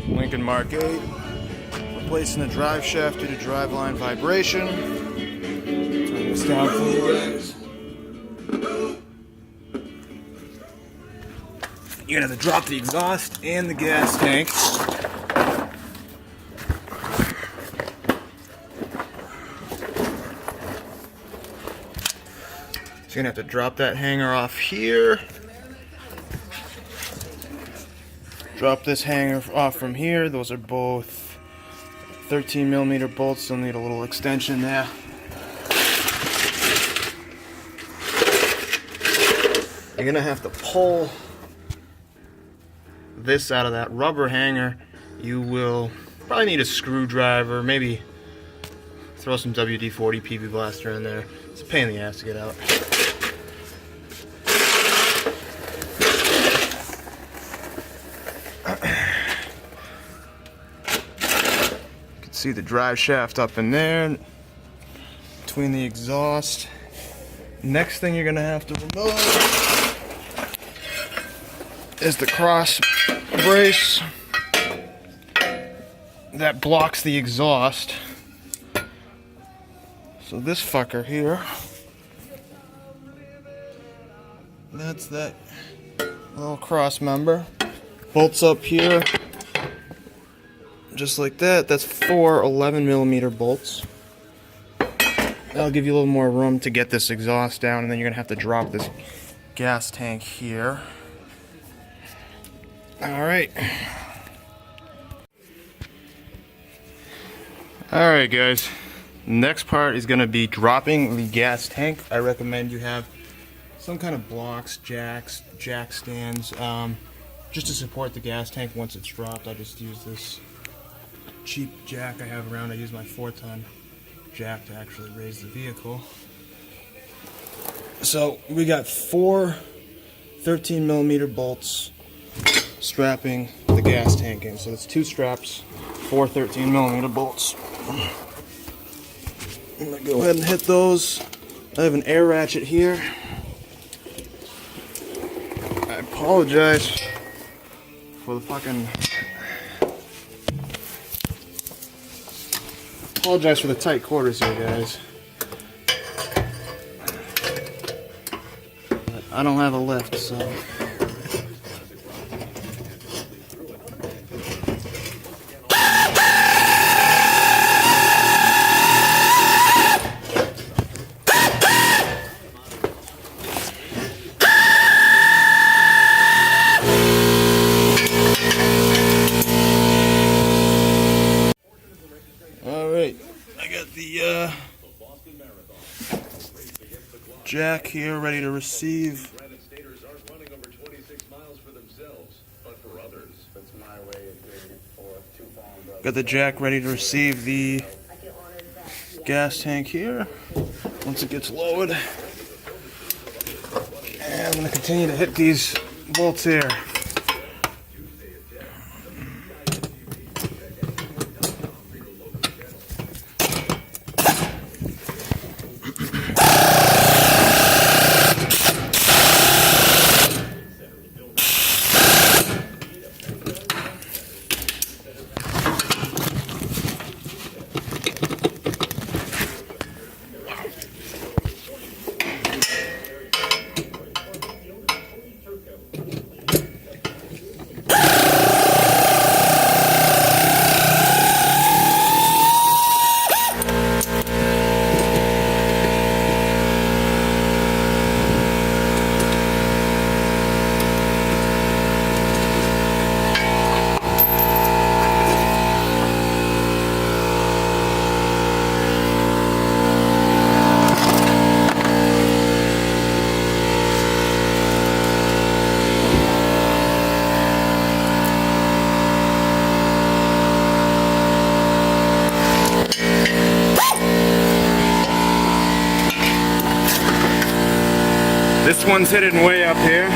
Lincoln Mark 8. Replacing the drive shaft due to driveline vibration. Turn this down for you guys. You're gonna have to drop the exhaust and the gas tank. So you're gonna have to drop that hanger off here. Drop this hanger off from here. Those are both 13mm bolts. They'll need a little extension there. You're gonna have to pull this out of that rubber hanger. You will probably need a screwdriver, maybe throw some WD-40 PB Blaster in there. It's a pain in the ass to get out. You can see the drive shaft up in there between the exhaust. Next thing you're gonna have to remove is the cross brace that blocks the exhaust. So this fucker here, that's that little cross member, bolts up here just like that. That's 4 11mm bolts. That'll give you a little more room to get this exhaust down, and then you're gonna have to drop this gas tank here. Alright. Alright guys, next part is going to be dropping the gas tank. I recommend you have some kind of blocks, jacks, jack stands, just to support the gas tank once it's dropped. I just use this cheap jack I have around. I use my 4-ton jack to actually raise the vehicle. So we got 4 13mm bolts strapping the gas tank in. So that's 2 straps, 4 13mm bolts. I'm gonna go ahead and hit those. I have an air ratchet here. I apologize for the fucking... Apologize for the tight quarters here, guys. But I don't have a lift, so... I got the jack here ready to receive. Got the jack ready to receive the gas tank here once it gets lowered. And I'm going to continue to hit these bolts here. This one's hidden way up here.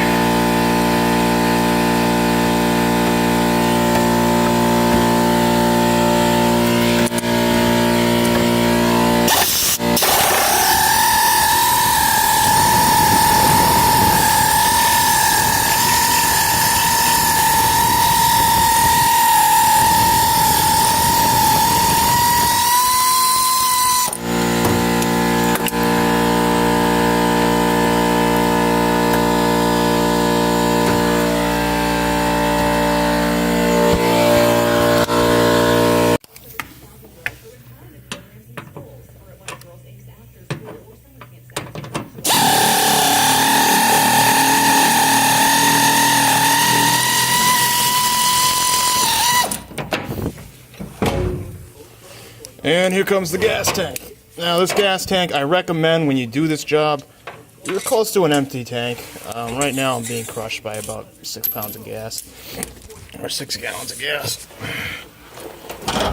And here comes the gas tank. Now this gas tank, I recommend when you do this job, you're close to an empty tank. Right now I'm being crushed by about 6 pounds of gas, or 6 gallons of gas. I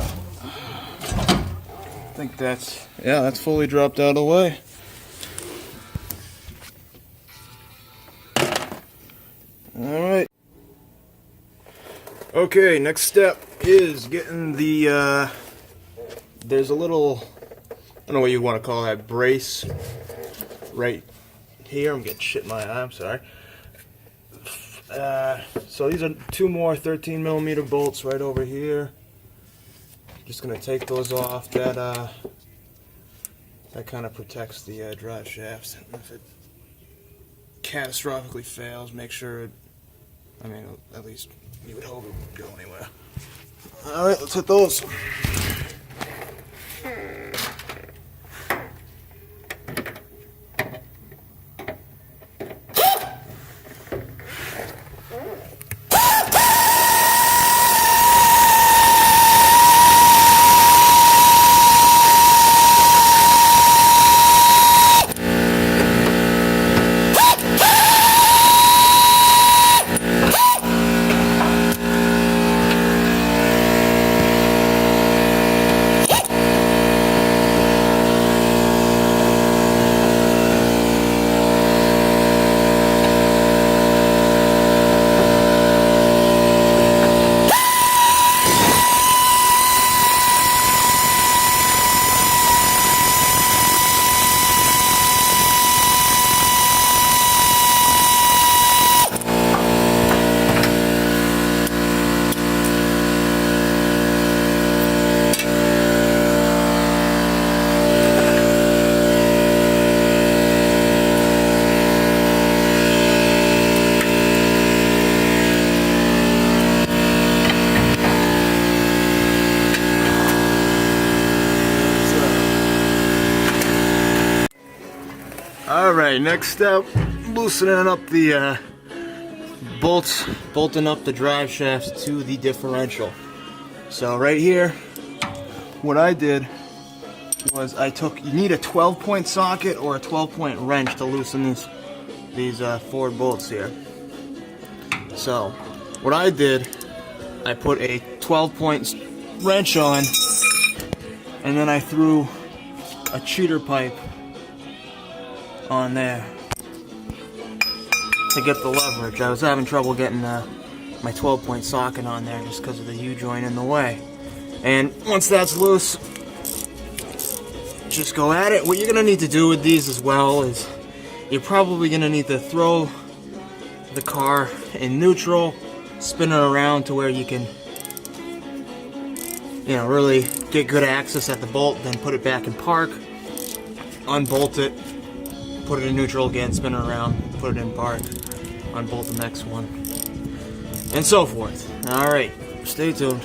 think that's fully dropped out of the way. Alright. Okay, next step is getting the, there's a little, I don't know what you want to call that, brace right here. I'm getting shit in my eye, I'm sorry. So these are 2 more 13mm bolts right over here. Just gonna take those off. That kind of protects the drive shafts. If it catastrophically fails, make sure it, I mean, at least you would hope it would go anywhere. Alright, let's hit those. Alright, next step, loosening up the bolts, bolting up the drive shafts to the differential. So right here, what I did was you need a 12-point socket or a 12-point wrench to loosen these 4 bolts here. So what I did, I put a 12-point wrench on, and then I threw a cheater pipe on there to get the leverage. I was having trouble getting my 12-point socket on there just because of the U-joint in the way. And once that's loose, just go at it. What you're going to need to do with these as well is you're probably going to need to throw the car in neutral, spin it around to where you can, you know, really get good access at the bolt, then put it back in park, unbolt it, put it in neutral again, spin it around, put it in park, unbolt the next one, and so forth. Alright, stay tuned.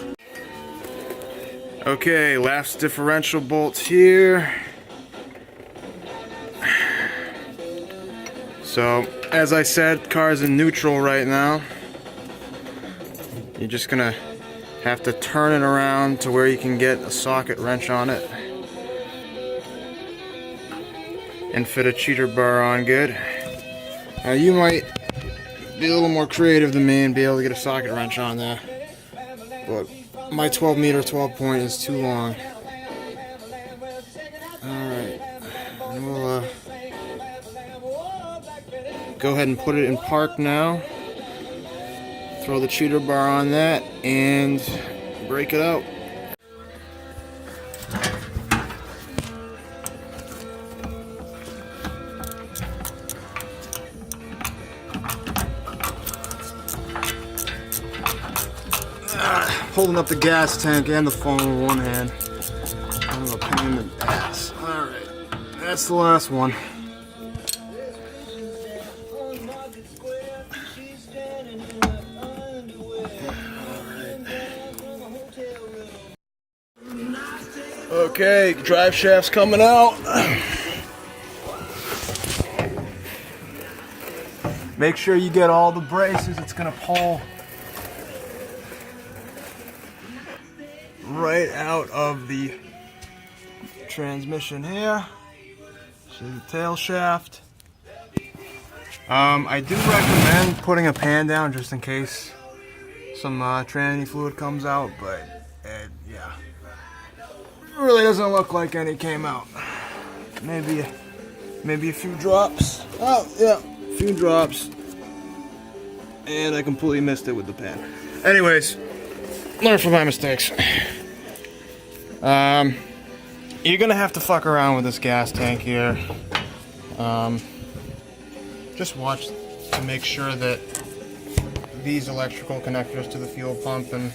Okay, last differential bolts here. So, as I said, car's in neutral right now. You're just gonna have to turn it around to where you can get a socket wrench on it and fit a cheater bar on good. Now you might be a little more creative than me and be able to get a socket wrench on there, but my 12-meter 12-point is too long. Alright, and we'll go ahead and put it in park now. Throw the cheater bar on that and break it out. Holding up the gas tank and the phone with one hand. I'm a pain in the ass. Alright, that's the last one. Okay, drive shaft's coming out. Make sure you get all the braces. It's gonna pull right out of the transmission here. See the tail shaft. I do recommend putting a pan down just in case some tranny fluid comes out, but yeah, it really doesn't look like any came out. Maybe a few drops. Oh yeah, a few drops. And I completely missed it with the pan. Anyways, learn from my mistakes. You're gonna have to fuck around with this gas tank here. Just watch to make sure that these electrical connectors to the fuel pump and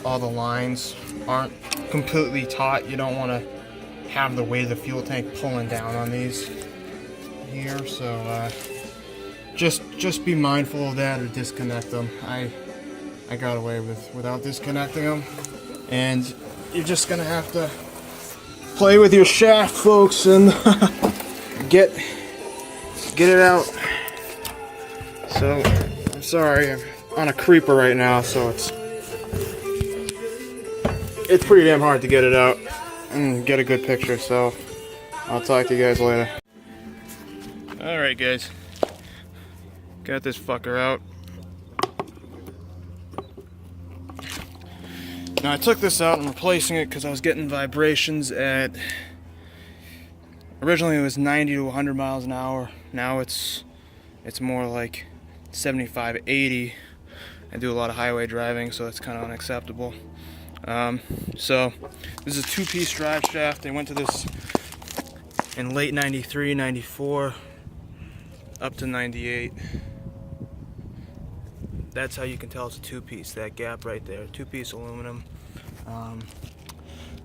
all the lines aren't completely taut. You don't want to have the weight of the fuel tank pulling down on these here, so just be mindful of that or disconnect them. I got away without disconnecting them, and you're just gonna have to play with your shaft, folks, and get it out. So I'm sorry, I'm on a creeper right now, so it's pretty damn hard to get it out and get a good picture. So I'll talk to you guys later. All right, guys, got this fucker out. Now I took this out and replacing it because I was getting vibrations at, originally it was 90 to 100 miles an hour. Now it's more like 75, 80. I do a lot of highway driving, so it's kind of unacceptable. So this is a two-piece drive shaft. They went to this in late 93, 94, up to 98. That's how you can tell it's a two-piece, that gap right there, two-piece aluminum.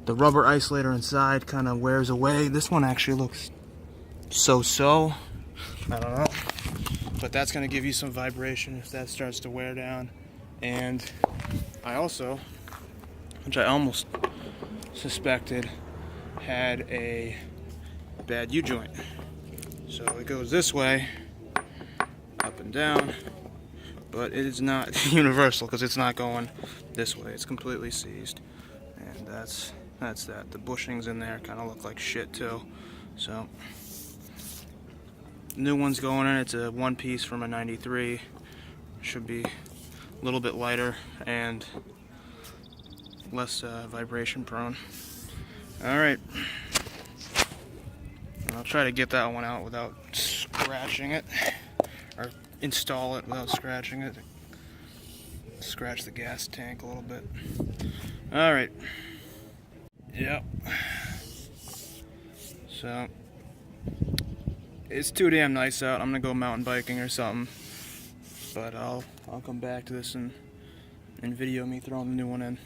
The rubber isolator inside kind of wears away. This one actually looks so-so, I don't know, but that's going to give you some vibration if that starts to wear down. And I also, which I almost suspected, had a bad U-joint. So it goes this way, up and down, but it is not universal because it's not going this way. It's completely seized, and that's that. The bushings in there kind of look like shit too. So new one's going in. It's a one piece from a 93. Should be a little bit lighter and less vibration prone. All right, and I'll try to get that one out without scratching it, or install it without scratching it. Scratch the gas tank a little bit. All right. Yep. So it's too damn nice out. I'm gonna go mountain biking or something, but I'll come back to this and video me throwing the new one in.